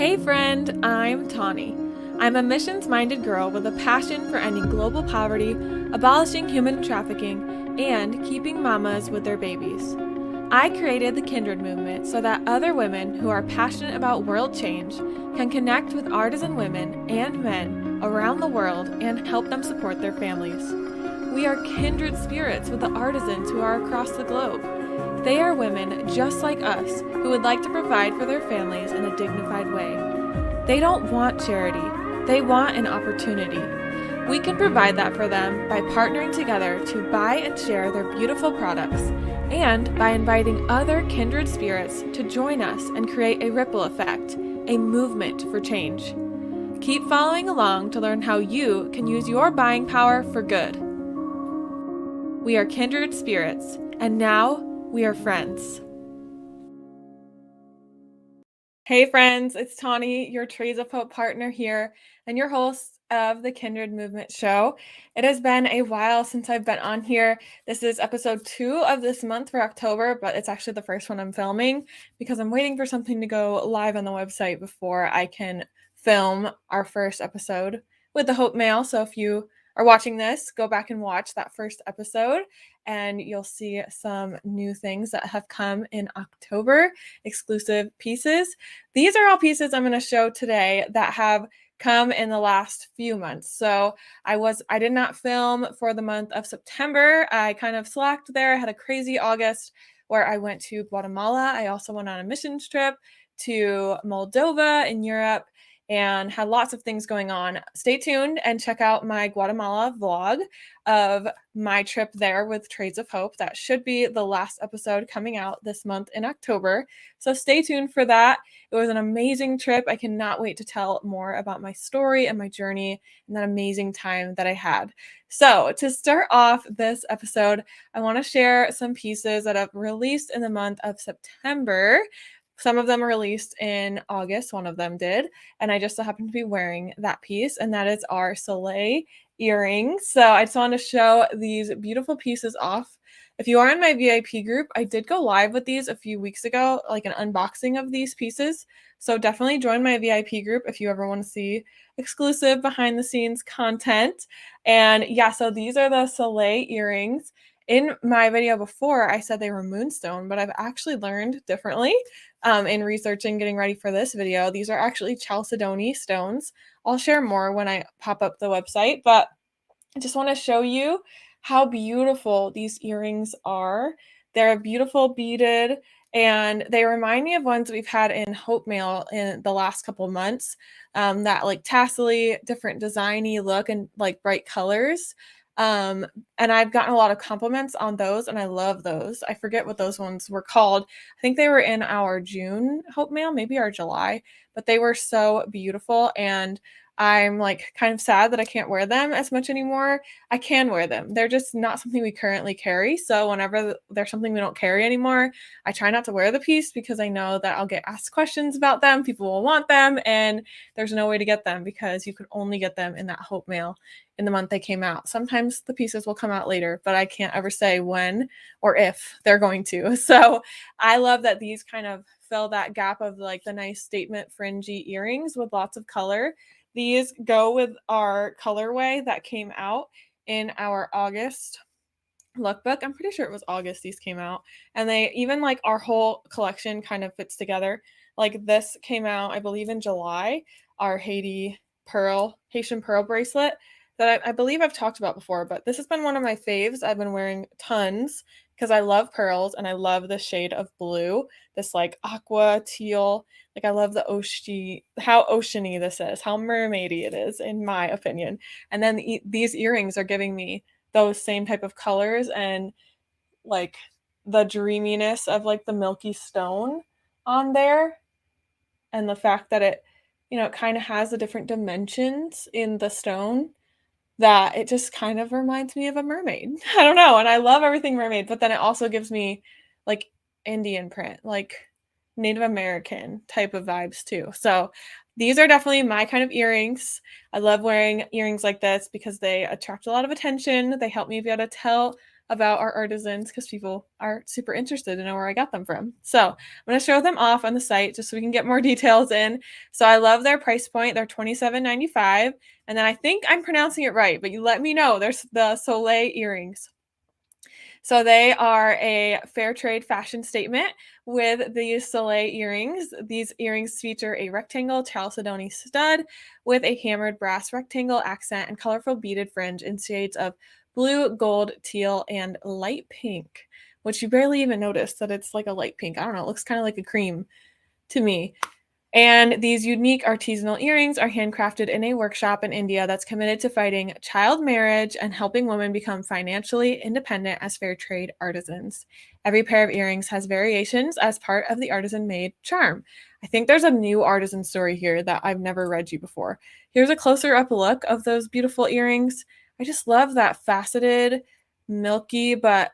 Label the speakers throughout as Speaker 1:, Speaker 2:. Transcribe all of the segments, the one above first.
Speaker 1: Hey friend, I'm Tawny. I'm a missions-minded girl with a passion for ending global poverty, abolishing human trafficking, and keeping mamas with their babies. I created the Kindred Movement so that other women who are passionate about world change can connect with artisan women and men around the world and help them support their families. We are kindred spirits with the artisans who are across the globe. They are women just like us who would like to provide for their families in a dignified way. They don't want charity, they want an opportunity. We can provide that for them by partnering together to buy and share their beautiful products, and by inviting other kindred spirits to join us and create a ripple effect, a movement for change. Keep following along to learn how you can use your buying power for good. We are kindred spirits, and now we are friends. Hey friends, it's Tawny, your Trades of Hope partner here, and your host of the Kindred Movement Show. It has been a while since I've been on here. This is episode 2 of this month for October, but it's actually the first one I'm filming because I'm waiting for something to go live on the website before I can film our first episode with the Hope Mail. So if you are watching this, go back and watch that first episode and you'll see some new things that have come in October, exclusive pieces. These are all pieces I'm going to show today that have come in the last few months. So I did not film for the month of September. I kind of slacked there. I had a crazy August where I went to Guatemala. I also went on a missions trip to Moldova in Europe and had lots of things going on. Stay tuned and check out my Guatemala vlog of my trip there with Trades of Hope. That should be the last episode coming out this month in October. So stay tuned for that. It was an amazing trip. I cannot wait to tell more about my story and my journey and that amazing time that I had. So to start off this episode, I want to share some pieces that I've released in the month of September. Some of them released in August, one of them did, and I just so happened to be wearing that piece, and that is our Soleil earrings. So I just want to show these beautiful pieces off. If you are in my VIP group, I did go live with these a few weeks ago, like an unboxing of these pieces. So definitely join my VIP group if you ever want to see exclusive behind the scenes content. And yeah, so these are the Soleil earrings. In my video before, I said they were moonstone, but I've actually learned differently in researching, getting ready for this video. These are actually chalcedony stones. I'll share more when I pop up the website, but I just want to show you how beautiful these earrings are. They're beautiful beaded, and they remind me of ones we've had in Hope Mail in the last couple months. That like tassely, different designy look and like bright colors. And I've gotten a lot of compliments on those, and I love those. I forget what those ones were called. I think they were in our June Hope Mail, maybe our July, but they were so beautiful, and I'm like kind of sad that I can't wear them as much anymore. I can wear them. They're just not something we currently carry. So whenever there's something we don't carry anymore, I try not to wear the piece because I know that I'll get asked questions about them. People will want them, and there's no way to get them because you could only get them in that Hope Mail in the month they came out. Sometimes the pieces will come out later, but I can't ever say when or if they're going to. So I love that these kind of fill that gap of like the nice statement fringy earrings with lots of color. These go with our colorway that came out in our August lookbook. I'm pretty sure it was August these came out. And they even like our whole collection kind of fits together. Like this came out, I believe, in July, our Haitian pearl bracelet that I believe I've talked about before, but this has been one of my faves. I've been wearing tons because I love pearls and I love the shade of blue, this like aqua teal. Like I love the ocean, how oceany this is, how mermaidy it is, in my opinion. And then these earrings are giving me those same type of colors and like the dreaminess of like the milky stone on there, and the fact that it, it kind of has the different dimensions in the stone that it just kind of reminds me of a mermaid. I don't know, and I love everything mermaid, but then it also gives me like Indian print, like Native American type of vibes too. So these are definitely my kind of earrings. I love wearing earrings like this because they attract a lot of attention. They help me be able to tell about our artisans because people are super interested to know where I got them from. So I'm going to show them off on the site just so we can get more details in. So I love their price point. They're $27.95. And then I think I'm pronouncing it right, but you let me know. There's the Soleil earrings. So they are a fair trade fashion statement with these Soleil earrings. These earrings feature a rectangle chalcedony stud with a hammered brass rectangle accent and colorful beaded fringe in shades of blue, gold, teal, and light pink, which you barely even notice that it's like a light pink. I don't know, it looks kind of like a cream to me. And these unique artisanal earrings are handcrafted in a workshop in India that's committed to fighting child marriage and helping women become financially independent as fair trade artisans. Every pair of earrings has variations as part of the artisan made charm. I think there's a new artisan story here that I've never read you before. Here's a closer up look of those beautiful earrings. I just love that faceted, milky, but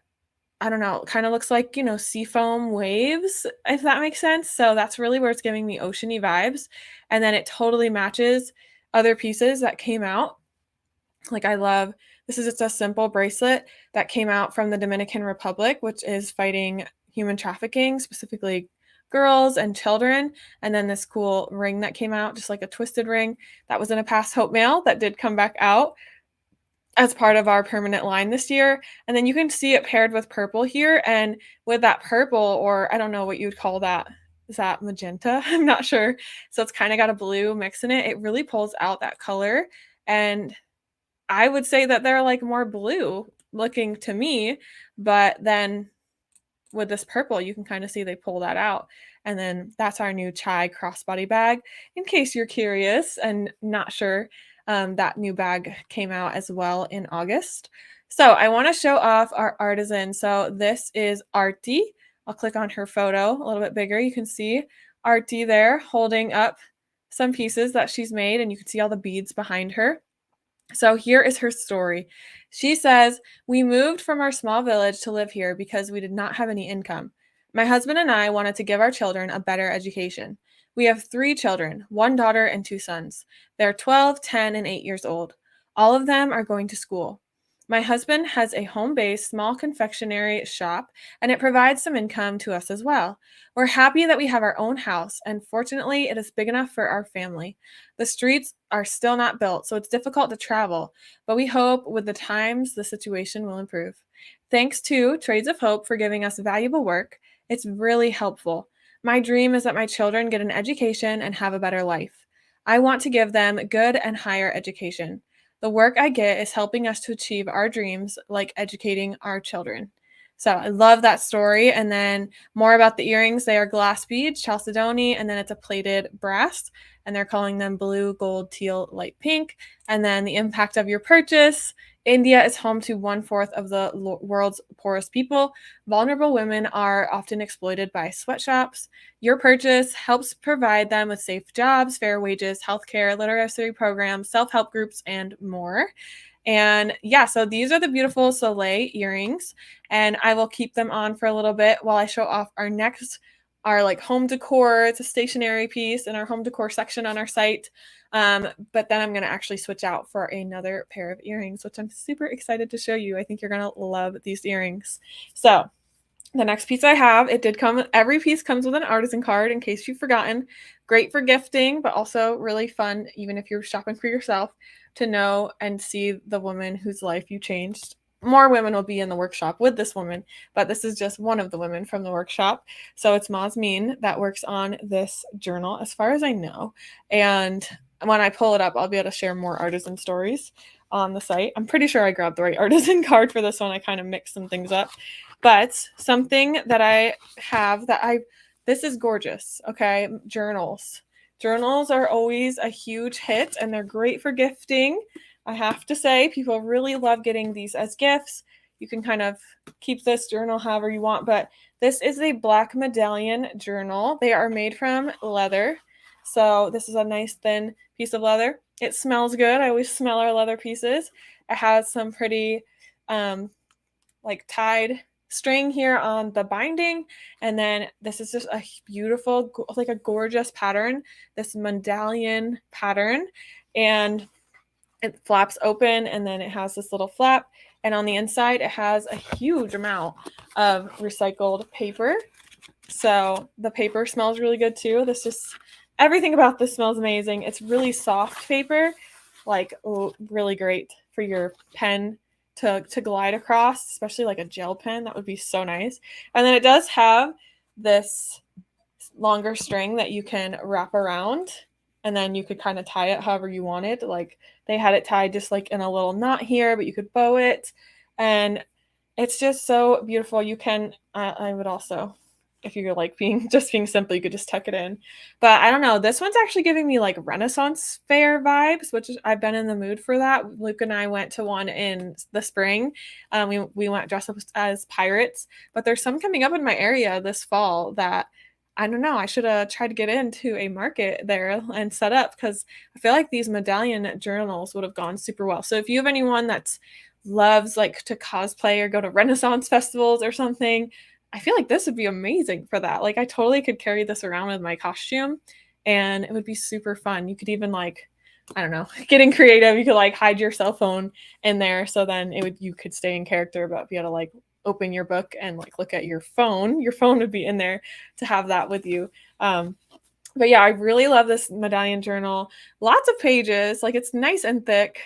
Speaker 1: I don't know, kind of looks like, seafoam waves, if that makes sense. So that's really where it's giving me oceany vibes. And then it totally matches other pieces that came out. Like I love, this is just a simple bracelet that came out from the Dominican Republic, which is fighting human trafficking, specifically girls and children. And then this cool ring that came out, just like a twisted ring that was in a past Hope mail that did come back out as part of our permanent line this year. And then you can see it paired with purple here. And with that purple, or I don't know what you'd call that. Is that magenta? I'm not sure. So it's kind of got a blue mix in it. It really pulls out that color. And I would say that they're like more blue looking to me. But then with this purple, you can kind of see they pull that out. And then that's our new chai crossbody bag, in case you're curious and not sure. That new bag came out as well in August. So I want to show off our artisan. So this is Arti. I'll click on her photo a little bit bigger. You can see Arti there holding up some pieces that she's made, and you can see all the beads behind her. So here is her story. She says, "We moved from our small village to live here because we did not have any income. My husband and I wanted to give our children a better education. We have 3 children, 1 daughter and 2 sons. They're 12, 10, and 8 years old. All of them are going to school. My husband has a home-based small confectionery shop, and it provides some income to us as well. We're happy that we have our own house, and fortunately, it is big enough for our family. The streets are still not built, so it's difficult to travel, but we hope with the times the situation will improve. Thanks to Trades of Hope for giving us valuable work. It's really helpful. My dream is that my children get an education and have a better life. I want to give them good and higher education. The work I get is helping us to achieve our dreams, like educating our children." So I love that story. And then more about the earrings. They are glass beads, chalcedony, and then it's a plated brass. And they're calling them blue, gold, teal, light pink. And then the impact of your purchase. India is home to 1/4 of the world's poorest people. Vulnerable women are often exploited by sweatshops. Your purchase helps provide them with safe jobs, fair wages, healthcare, literacy programs, self-help groups, and more. And yeah, so these are the beautiful Soleil earrings, and I will keep them on for a little bit while I show off our like home decor. It's a stationery piece in our home decor section on our site. But then I'm going to actually switch out for another pair of earrings, which I'm super excited to show you. I think you're going to love these earrings. So the next piece I have, every piece comes with an artisan card in case you've forgotten. Great for gifting, but also really fun, even if you're shopping for yourself, to know and see the woman whose life you changed. More women will be in the workshop with this woman, but this is just one of the women from the workshop. So it's Mazmin that works on this journal, as far as I know. And when I pull it up, I'll be able to share more artisan stories on the site. I'm pretty sure I grabbed the right artisan card for this one. I kind of mixed some things up. But something that I have this is gorgeous, okay? Journals. Journals are always a huge hit, and they're great for gifting. I have to say, people really love getting these as gifts. You can kind of keep this journal however you want, but this is a black medallion journal. They are made from leather. So this is a nice thin piece of leather. It smells good. I always smell our leather pieces. It has some pretty like tied string here on the binding, and then this is just a beautiful, like a gorgeous pattern, this medallion pattern, and it flaps open, and then it has this little flap, And on the inside, it has a huge amount of recycled paper. So the paper smells really good too. Everything about this smells amazing. It's really soft paper, like really great for your pen to glide across, especially like a gel pen. That would be so nice. And then it does have this longer string that you can wrap around, and then you could kind of tie it however you wanted. Like they had it tied just like in a little knot here, but you could bow it, and it's just so beautiful. You can I would also, if you're like being simple, you could just tuck it in. But I don't know, this one's actually giving me like Renaissance fair vibes, which is, I've been in the mood for that. Luke and I went to one in the spring. We went dressed up as pirates, but there's some coming up in my area this fall that I don't know. I should have tried to get into a market there and set up, because I feel like these medallion journals would have gone super well. So if you have anyone that's loves like to cosplay or go to Renaissance festivals or something, I feel like this would be amazing for that. Like I totally could carry this around with my costume and it would be super fun. You could even like, I don't know, getting creative. You could like hide your cell phone in there, so then you could stay in character, but if you had to like open your book and like look at your phone would be in there to have that with you. But yeah, I really love this medallion journal. Lots of pages, like it's nice and thick.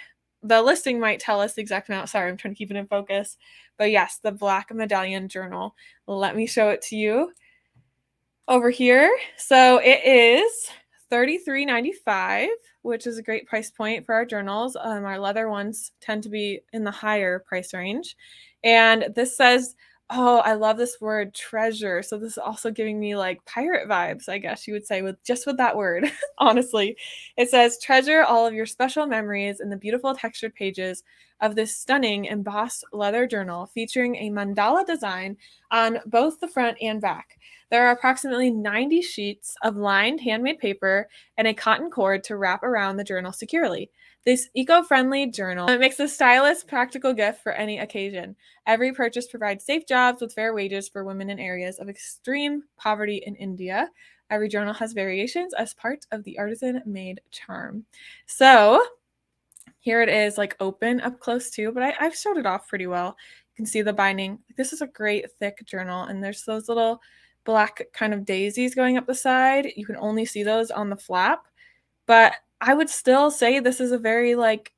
Speaker 1: The listing might tell us the exact amount. Sorry, I'm trying to keep it in focus. But yes, the black medallion journal. Let me show it to you over here. So it is $33.95, which is a great price point for our journals. Our leather ones tend to be in the higher price range. And this says, oh, I love this word, treasure. So this is also giving me like pirate vibes, I guess you would say, with that word. Honestly, it says, treasure all of your special memories in the beautiful textured pages of this stunning embossed leather journal featuring a mandala design on both the front and back. There are approximately 90 sheets of lined handmade paper and a cotton cord to wrap around the journal securely. This eco-friendly journal makes a stylish, practical gift for any occasion. Every purchase provides safe jobs with fair wages for women in areas of extreme poverty in India. Every journal has variations as part of the artisan-made charm. So here it is, like open up close too, but I've showed it off pretty well. You can see the binding. This is a great thick journal, and there's those little black kind of daisies going up the side. You can only see those on the flap, but I would still say this is a very like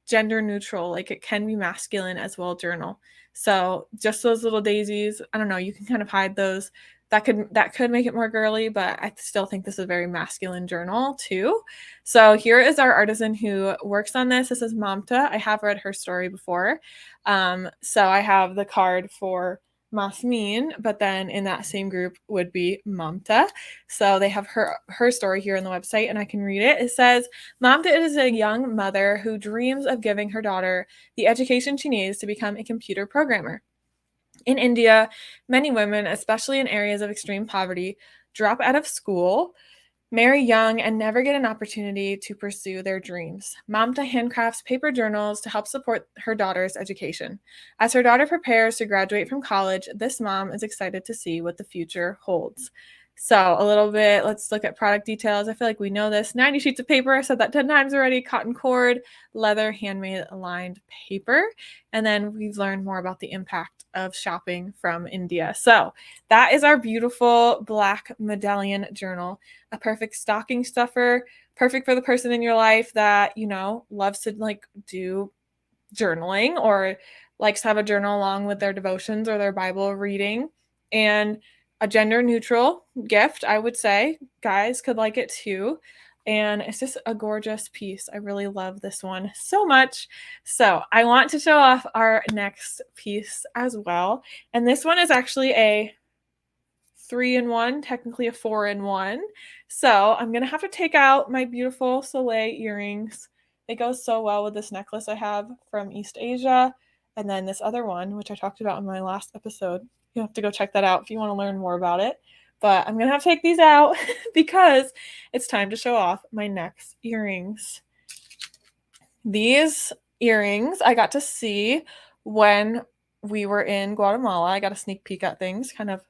Speaker 1: gender neutral, like it can be masculine as well journal. So just those little daisies, I don't know, you can kind of hide those. That could make it more girly, but I still think this is a very masculine journal too. So here is our artisan who works on this. This is Mamta. I have read her story before. So I have the card for Masmin, but then in that same group would be Mamta. So they have her story here on the website, and I can read it. It says, Mamta is a young mother who dreams of giving her daughter the education she needs to become a computer programmer. In India, many women, especially in areas of extreme poverty, drop out of school, marry young, and never get an opportunity to pursue their dreams. Mamta handcrafts paper journals to help support her daughter's education. As her daughter prepares to graduate from college, this mom is excited to see what the future holds. So a little bit, let's look at product details. I feel like we know this. 90 sheets of paper, I said that 10 times already. Cotton cord, leather, handmade lined paper. And then we've learned more about the impact of shopping from India. So that is our beautiful black medallion journal. A perfect stocking stuffer, perfect for the person in your life that, you know, loves to like do journaling or likes to have a journal along with their devotions or their Bible reading. And a gender neutral gift, I would say. Guys could like it too. And it's just a gorgeous piece. I really love this one so much. So I want to show off our next piece as well. And this one is actually a 3-in-1, technically a 4-in-1. So I'm going to have to take out my beautiful Soleil earrings. It goes so well with this necklace I have from East Asia. And then this other one, which I talked about in my last episode. You have to go check that out if you want to learn more about it. But I'm going to have to take these out because it's time to show off my next earrings. These earrings I got to see when we were in Guatemala. I got a sneak peek at things, kind of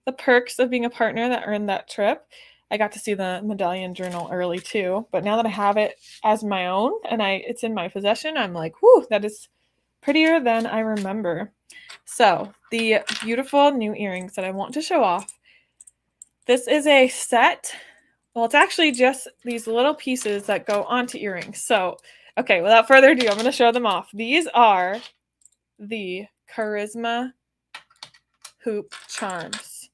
Speaker 1: the perks of being a partner that earned that trip. I got to see the medallion journal early too, but now that I have it as my own and it's in my possession, I'm like, whoo, that is prettier than I remember. So the beautiful new earrings that I want to show off. This is a set. Well, it's actually just these little pieces that go onto earrings. So, okay, without further ado, I'm going to show them off. These are the Charisma hoop charms.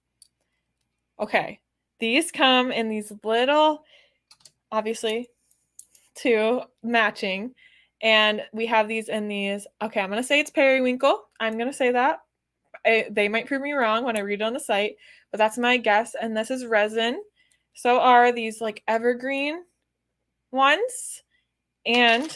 Speaker 1: Okay, these come in these little, obviously, two matching, and we have these in these. Okay, I'm going to say it's periwinkle. I'm going to say that. They might prove me wrong when I read it on the site, but that's my guess. And this is resin. So are these like evergreen ones. And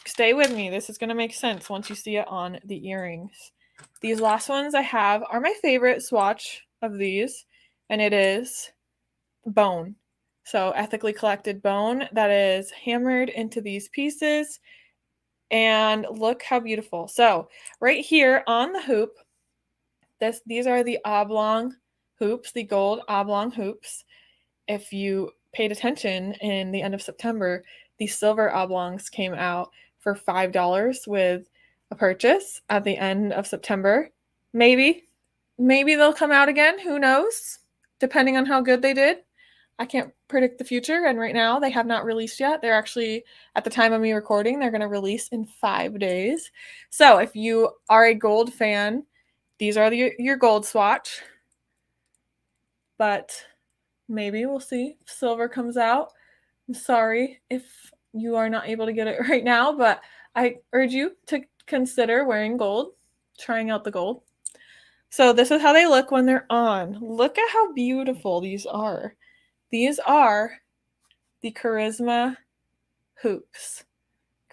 Speaker 1: stay with me. This is going to make sense once you see it on the earrings. These last ones I have are my favorite swatch of these, and it is bone. So ethically collected bone that is hammered into these pieces. And look how beautiful. So right here on the hoop, these are the oblong hoops, the gold oblong hoops. If you paid attention in the end of September, the silver oblongs came out for $5 with a purchase at the end of September. Maybe they'll come out again. Who knows? Depending on how good they did. I can't predict the future, and right now they have not released yet. They're actually, at the time of me recording, they're going to release in 5 days. So if you are a gold fan, these are your gold swatch. But maybe we'll see if silver comes out. I'm sorry if you are not able to get it right now, but I urge you to consider wearing gold, trying out the gold. So this is how they look when they're on. Look at how beautiful these are. These are the Charisma hoops,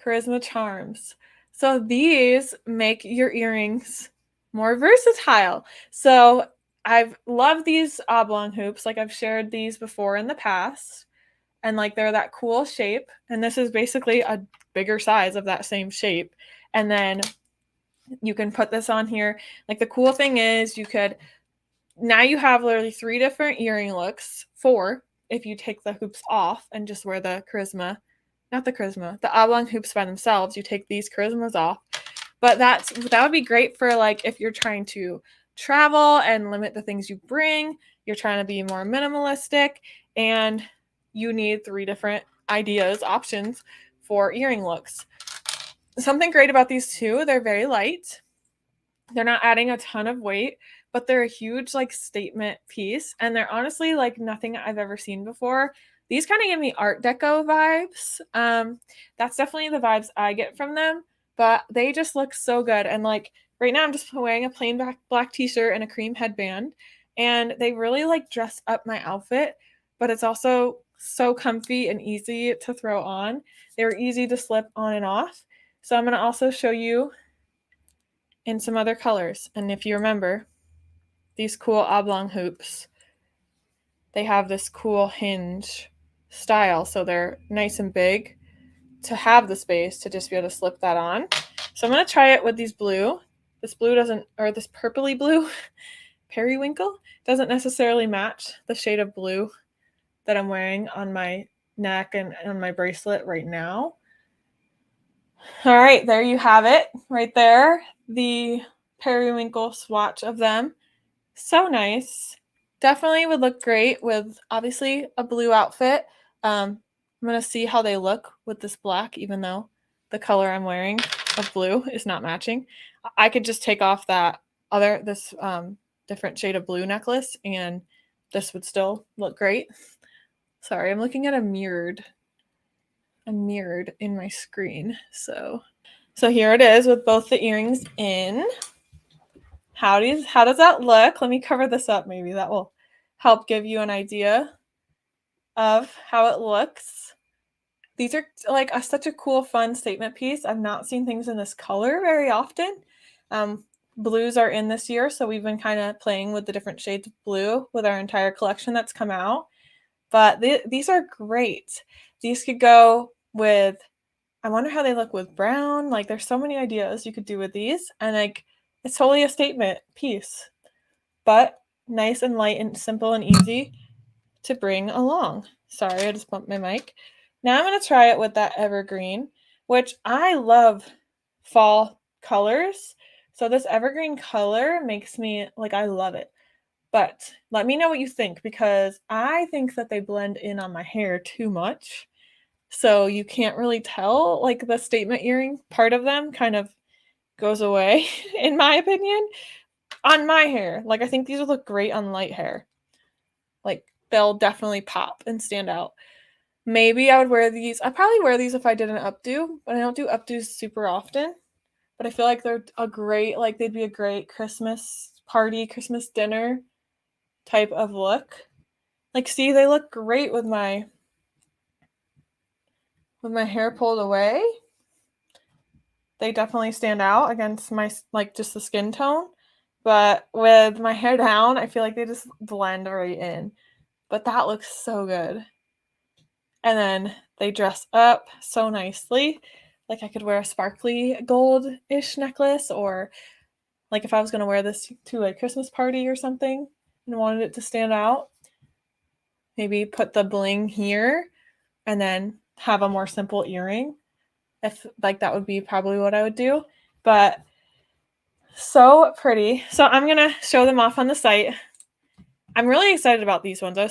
Speaker 1: Charisma charms. So these make your earrings more versatile. So I've loved these oblong hoops. Like I've shared these before in the past. And like they're that cool shape. And this is basically a bigger size of that same shape. And then you can put this on here. Like the cool thing is now you have literally 3 different earring looks, 4 if you take the hoops off and just wear the the oblong hoops by themselves. You take these Charismas off. But that would be great for like if you're trying to travel and limit the things you bring, you're trying to be more minimalistic, and you need 3 different options for earring looks. Something great about these too, they're very light. They're not adding a ton of weight, but they're a huge like statement piece, and they're honestly like nothing I've ever seen before. These kind of give me Art Deco vibes. That's definitely the vibes I get from them, but they just look so good. And like right now I'm just wearing a plain black t-shirt and a cream headband, and they really like dress up my outfit, but it's also so comfy and easy to throw on. They're easy to slip on and off. So I'm going to also show you in some other colors. And if you remember, these cool oblong hoops, they have this cool hinge style. So they're nice and big to have the space to just be able to slip that on. So I'm going to try it with these blue. This purpley blue periwinkle doesn't necessarily match the shade of blue that I'm wearing on my neck and on my bracelet right now. All right, there you have it right there. The periwinkle swatch of them. So nice. Definitely would look great with obviously a blue outfit. I'm going to see how they look with this black, even though the color I'm wearing of blue is not matching. I could just take off this different shade of blue necklace and this would still look great. Sorry, I'm looking at a mirrored in my screen. So here it is with both the earrings in. How does that look? Let me cover this up. Maybe that will help give you an idea of how it looks. These are like such a cool, fun statement piece. I've not seen things in this color very often. Blues are in this year, so we've been kind of playing with the different shades of blue with our entire collection that's come out. But these are great. These could go with, I wonder how they look with brown. Like there's so many ideas you could do with these, and like it's totally a statement piece, but nice and light and simple and easy to bring along. Sorry, I just bumped my mic. Now I'm going to try it with that evergreen, which I love fall colors. So this evergreen color makes me, like, I love it. But let me know what you think, because I think that they blend in on my hair too much. So you can't really tell, like, the statement earring part of them kind of goes away, in my opinion, on my hair. Like, I think these would look great on light hair. Like, they'll definitely pop and stand out. Maybe I would wear these. I'd probably wear these if I did an updo, but I don't do updos super often. But I feel like they're they'd be a great Christmas party, Christmas dinner type of look. Like, see, they look great with my hair pulled away. They definitely stand out against my, like, just the skin tone. But with my hair down, I feel like they just blend right in. But that looks so good. And then they dress up so nicely. Like, I could wear a sparkly gold-ish necklace, or like if I was going to wear this to a Christmas party or something and wanted it to stand out, maybe put the bling here and then have a more simple earring. If, like, that would be probably what I would do. But so pretty. So I'm going to show them off on the site. I'm really excited about these ones. I'm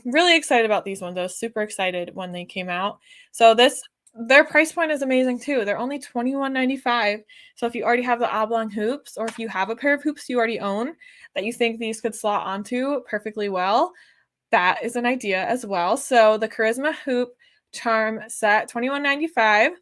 Speaker 1: really excited about these ones. I was super excited when they came out. So their price point is amazing too. They're only $21.95. So if you already have the oblong hoops, or if you have a pair of hoops you already own that you think these could slot onto perfectly well, that is an idea as well. So the Charisma Hoop Charm Set, $21.95.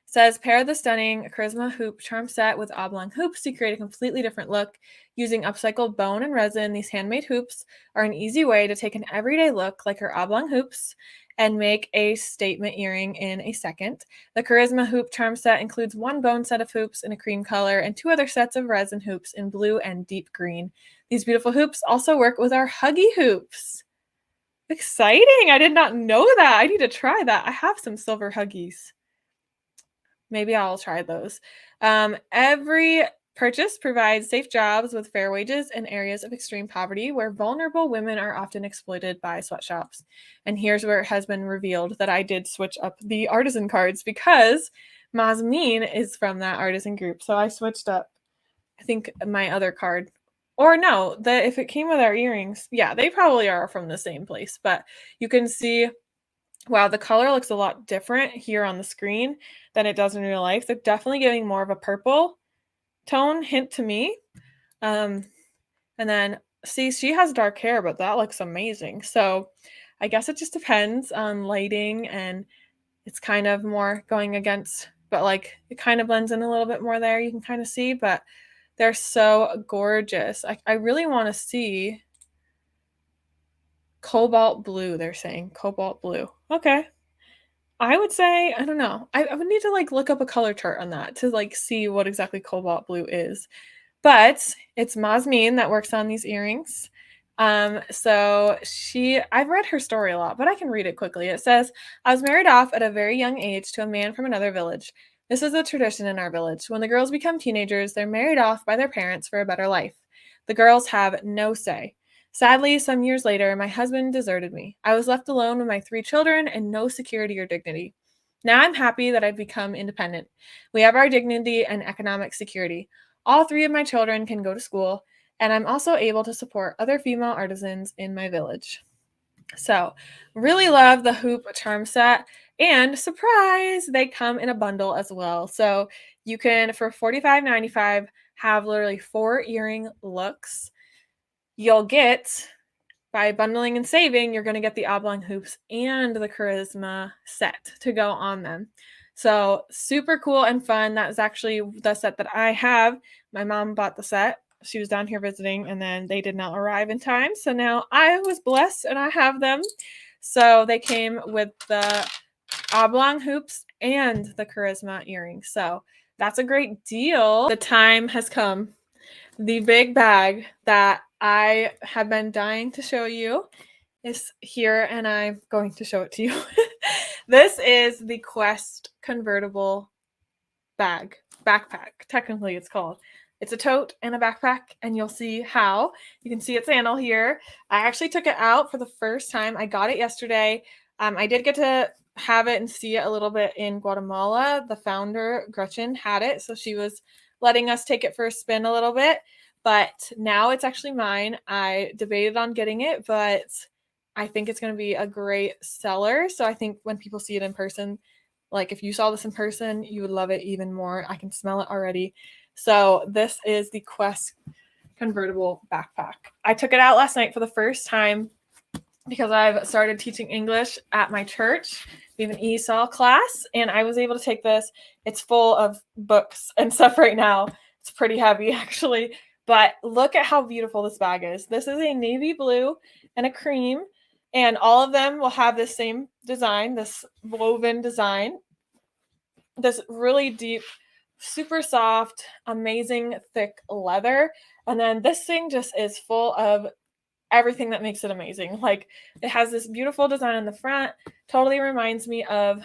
Speaker 1: Says, pair the stunning Charisma Hoop Charm Set with oblong hoops to create a completely different look. Using upcycled bone and resin, these handmade hoops are an easy way to take an everyday look like her oblong hoops and make a statement earring in a second. The Charisma Hoop Charm Set includes one bone set of hoops in a cream color and two other sets of resin hoops in blue and deep green. These beautiful hoops also work with our Huggy hoops. Exciting! I did not know that. I need to try that. I have some silver Huggies. Maybe I'll try those. Every purchase provides safe jobs with fair wages in areas of extreme poverty where vulnerable women are often exploited by sweatshops. And here's where it has been revealed that I did switch up the artisan cards, because Mazmin is from that artisan group. So I switched up, I think, my other card. Or no, if it came with our earrings, yeah, they probably are from the same place. But you can see, wow, the color looks a lot different here on the screen than it does in real life. They're definitely giving more of a purple tone hint to me. And then, see, she has dark hair, but that looks amazing. So I guess it just depends on lighting, and it's kind of more going against, but like it kind of blends in a little bit more there. You can kind of see, but they're so gorgeous. I really want to see cobalt blue. They're saying cobalt blue. Okay. I would say, I don't know. I would need to, like, look up a color chart on that to, like, see what exactly cobalt blue is. But it's Mazmin that works on these earrings. So I've read her story a lot, but I can read it quickly. It says, I was married off at a very young age to a man from another village. This is a tradition in our village. When the girls become teenagers, they're married off by their parents for a better life. The girls have no say. Sadly, some years later, my husband deserted me. I was left alone with my 3 children and no security or dignity. Now I'm happy that I've become independent. We have our dignity and economic security. All 3 of my children can go to school, and I'm also able to support other female artisans in my village. So, really love the hoop charm set, and surprise, they come in a bundle as well. So, you can, for $45.95, have literally 4 earring looks. You'll get, by bundling and saving, you're going to get the oblong hoops and the Charisma set to go on them. So super cool and fun. That is actually the set that I have. My mom bought the set. She was down here visiting, and then they did not arrive in time. So now I was blessed and I have them. So they came with the oblong hoops and the Charisma earrings. So that's a great deal. The time has come. The big bag that I have been dying to show you is here, and I'm going to show it to you. This is the Quest convertible backpack. Technically, it's called. It's a tote and a backpack, and you'll see how. You can see its handle here. I actually took it out for the first time. I got it yesterday. I did get to have it and see it a little bit in Guatemala. The founder, Gretchen, had it, so she was letting us take it for a spin a little bit. But now it's actually mine. I debated on getting it, but I think it's going to be a great seller. So I think when people see it in person, like if you saw this in person, you would love it even more. I can smell it already. So this is the Quest convertible backpack. I took it out last night for the first time because I've started teaching English at my church. We have an ESOL class, and I was able to take this. It's full of books and stuff right now. It's pretty heavy, actually. But look at how beautiful this bag is. This is a navy blue and a cream, and all of them will have this same design, this woven design, this really deep, super soft, amazing thick leather. And then this thing just is full of everything that makes it amazing. Like, it has this beautiful design on the front, totally reminds me of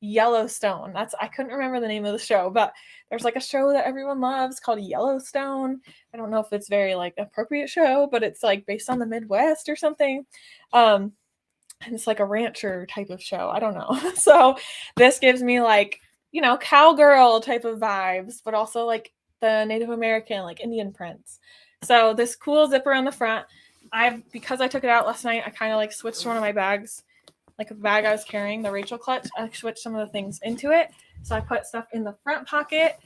Speaker 1: Yellowstone. I couldn't remember the name of the show, but there's like a show that everyone loves called Yellowstone. I don't know if it's very like appropriate show, but it's like based on the Midwest or something. And it's like a rancher type of show. I don't know. So this gives me like, cowgirl type of vibes, but also like the Native American, like Indian prints. So this cool zipper on the front. Because I took it out last night, I kind of like switched one of my bags, like a bag I was carrying, the Rachel clutch. I switched some of the things into it. So I put stuff in the front pocket.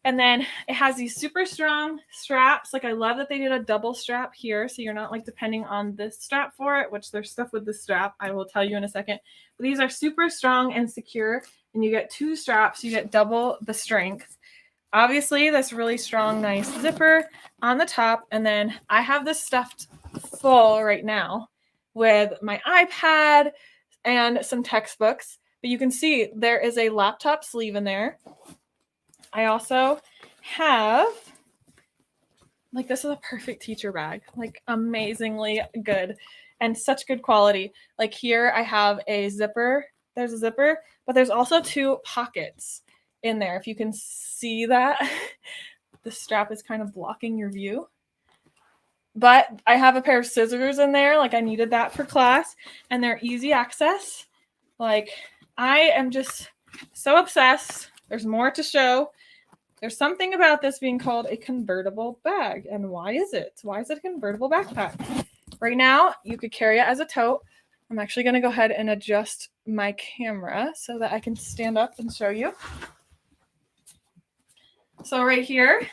Speaker 1: And then it has these super strong straps. Like, I love that they did a double strap here, so you're not like depending on this strap for it, which there's stuff with the strap I will tell you in a second. But these are super strong and secure, and you get 2 straps. You get double the strength. Obviously, this really strong, nice zipper on the top. And then I have this stuffed full right now with my iPad and some textbooks. But you can see there is a laptop sleeve in there. I also have, like, this is a perfect teacher bag, like amazingly good and such good quality. Like, here I have a zipper. There's a zipper, but there's also 2 pockets in there. If you can see that, the strap is kind of blocking your view. But I have a pair of scissors in there. Like, I needed that for class, and they're easy access. Like, I am just so obsessed. There's more to show. There's something about this being called a convertible bag. And why is it? Why is it a convertible backpack? Right now, you could carry it as a tote. I'm actually going to go ahead and adjust my camera so that I can stand up and show you. So right here,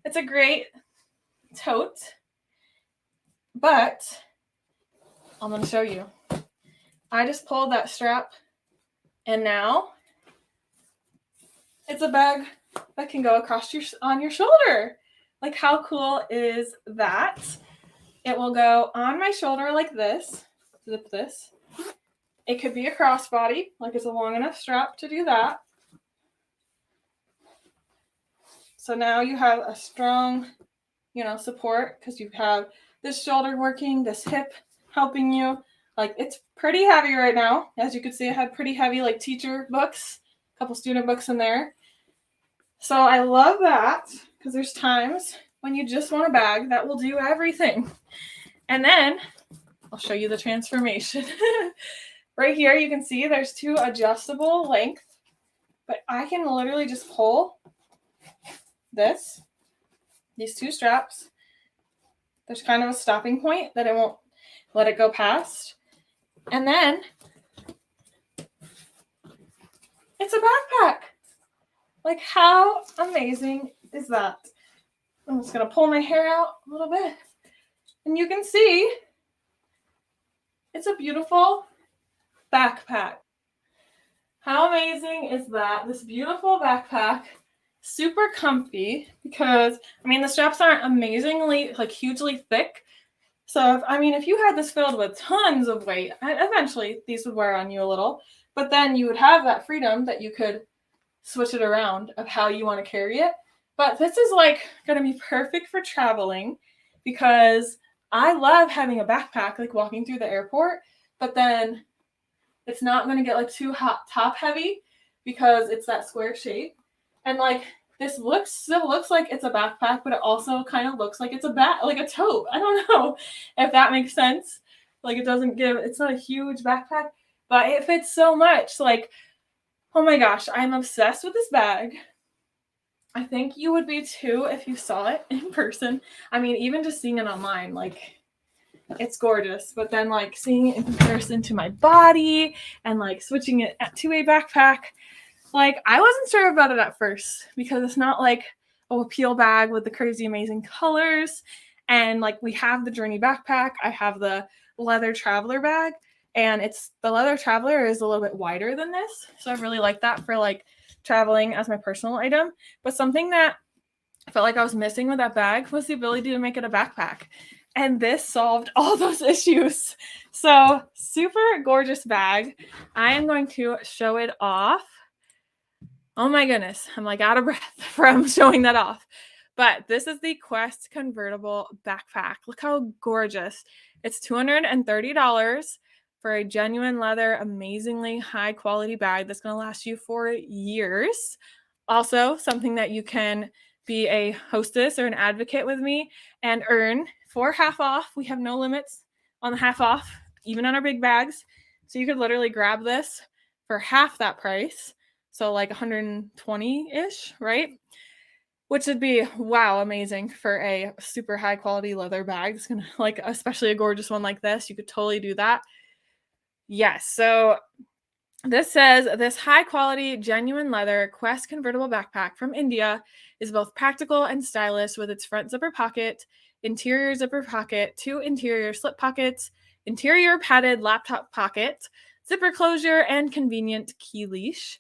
Speaker 1: it's a great tote, but I'm going to show you. I just pulled that strap, and now it's a bag that can go across on your shoulder. Like, how cool is that? It will go on my shoulder like this. Zip this. It could be a crossbody, like it's a long enough strap to do that. So now you have a strong, support, because you have this shoulder working, this hip helping you. Like, it's pretty heavy right now. As you can see, I had pretty heavy, like, teacher books, a couple student books in there. So I love that, because there's times when you just want a bag that will do everything. And then I'll show you the transformation. Right here, you can see there's 2 adjustable lengths, but I can literally just pull these 2 straps. There's kind of a stopping point that it won't let it go past. And then it's a backpack. Like, how amazing is that? I'm just going to pull my hair out a little bit. And you can see it's a beautiful backpack. How amazing is that? This beautiful backpack, super comfy, because, the straps aren't amazingly, like, hugely thick. So, if you had this filled with tons of weight, eventually these would wear on you a little, but then you would have that freedom that you could switch it around of how you want to carry it. But this is like going to be perfect for traveling, because I love having a backpack, like walking through the airport, but then it's not going to get like too top heavy because it's that square shape. And like, this still looks like it's a backpack, but it also kind of looks like it's like a tote. I don't know if that makes sense. Like, it's not a huge backpack, but it fits so much. Like, oh my gosh, I'm obsessed with this bag. I think you would be too if you saw it in person. I mean, even just seeing it online, like, it's gorgeous. But then, like, seeing it in comparison to my body and, like, switching it to a backpack, like, I wasn't sure about it at first because it's not like a peel bag with the crazy amazing colors. And, like, we have the Journey backpack. I have the leather traveler bag, and the leather traveler is a little bit wider than this. So I really like that for, like, traveling as my personal item. But something that I felt like I was missing with that bag was the ability to make it a backpack. And this solved all those issues. So super gorgeous bag. I am going to show it off. Oh my goodness, I'm like out of breath from showing that off. But this is the Quest convertible backpack. Look how gorgeous. It's $230 for a genuine leather, amazingly high quality bag that's going to last you for years. Also, something that you can be a hostess or an advocate with me and earn for half off. We have no limits on the half off, even on our big bags. So you could literally grab this for half that price. So like 120-ish, right? Which would be, wow, amazing for a super high quality leather bag. It's gonna, like, especially a gorgeous one like this. You could totally do that. Yes, so this says, this high quality, genuine leather Quest convertible backpack from India is both practical and stylish with its front zipper pocket, interior zipper pocket, 2 interior slip pockets, interior padded laptop pocket, zipper closure, and convenient key leash.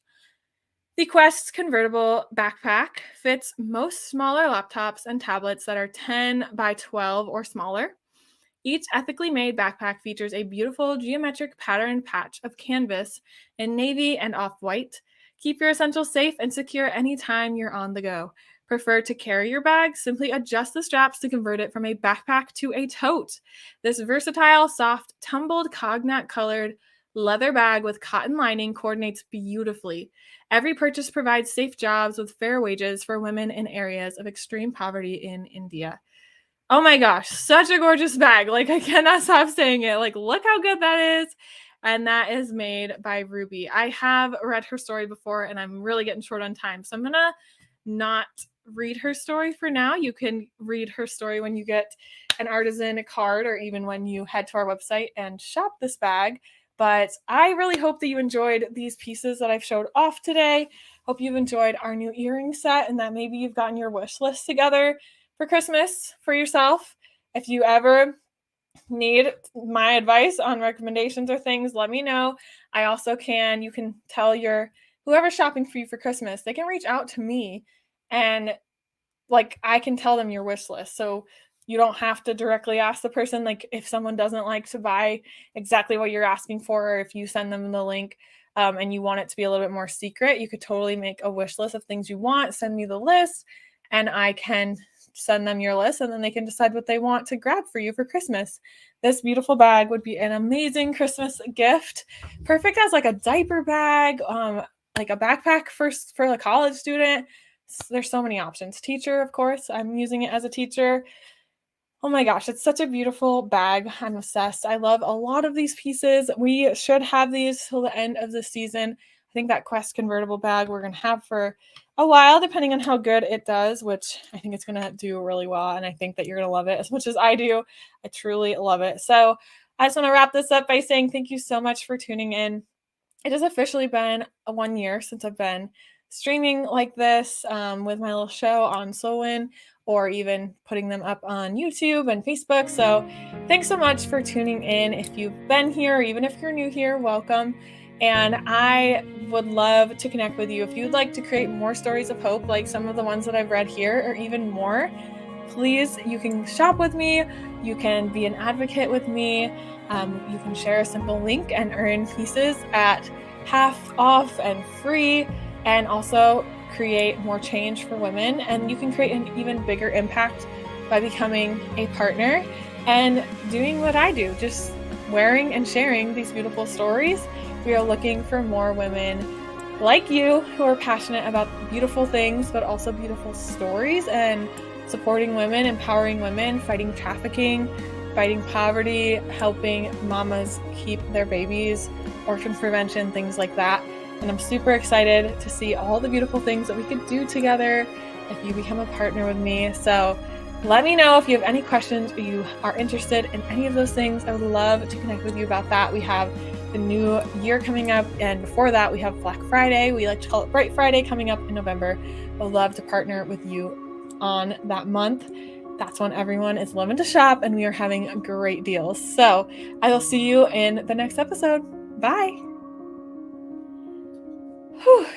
Speaker 1: The Quest convertible backpack fits most smaller laptops and tablets that are 10 by 12 or smaller. Each ethically made backpack features a beautiful geometric patterned patch of canvas in navy and off-white. Keep your essentials safe and secure anytime you're on the go. Prefer to carry your bag? Simply adjust the straps to convert it from a backpack to a tote. This versatile, soft, tumbled, cognac-colored leather bag with cotton lining coordinates beautifully. Every purchase provides safe jobs with fair wages for women in areas of extreme poverty in India. Oh my gosh, such a gorgeous bag. Like, I cannot stop saying it. Like, look how good that is. And that is made by Ruby. I have read her story before, and I'm really getting short on time. So I'm going to not read her story for now. You can read her story when you get an artisan card or even when you head to our website and shop this bag. But I really hope that you enjoyed these pieces that I've showed off today. Hope you've enjoyed our new earring set and that maybe you've gotten your wish list together for Christmas for yourself. If you ever need my advice on recommendations or things, let me know. I also you can tell whoever's shopping for you for Christmas, they can reach out to me and, like, I can tell them your wish list. So you don't have to directly ask the person. Like, if someone doesn't like to buy exactly what you're asking for, or if you send them the link and you want it to be a little bit more secret, you could totally make a wish list of things you want, send me the list, and I can send them your list, and then they can decide what they want to grab for you for Christmas. This beautiful bag would be an amazing Christmas gift. Perfect as like a diaper bag, like a backpack for a college student. There's so many options. Teacher, of course. I'm using it as a teacher. Oh my gosh, it's such a beautiful bag. I'm obsessed. I love a lot of these pieces. We should have these till the end of the season. I think that Quest convertible bag we're going to have for a while, depending on how good it does, which I think it's going to do really well. And I think that you're going to love it as much as I do. I truly love it. So I just want to wrap this up by saying thank you so much for tuning in. It has officially been 1 year since I've been streaming like this with my little show on Solwyn, or even putting them up on YouTube and Facebook. So thanks so much for tuning in. If you've been here, or even if you're new here, welcome. And I would love to connect with you. If you'd like to create more stories of hope, like some of the ones that I've read here, or even more, please, you can shop with me. You can be an advocate with me. You can share a simple link and earn pieces at half off and free, and also create more change for women. And you can create an even bigger impact by becoming a partner and doing what I do, just wearing and sharing these beautiful stories. We are looking for more women like you who are passionate about beautiful things, but also beautiful stories, and supporting women, empowering women, fighting trafficking, fighting poverty, helping mamas keep their babies, orphan prevention, things like that. And I'm super excited to see all the beautiful things that we could do together if you become a partner with me. So let me know if you have any questions or you are interested in any of those things. I would love to connect with you about that. We have the new year coming up, and before that we have Black Friday. We like to call it Bright Friday, coming up in November. I would love to partner with you on that month. That's when everyone is loving to shop and we are having great deals. So I will see you in the next episode. Bye. Whew.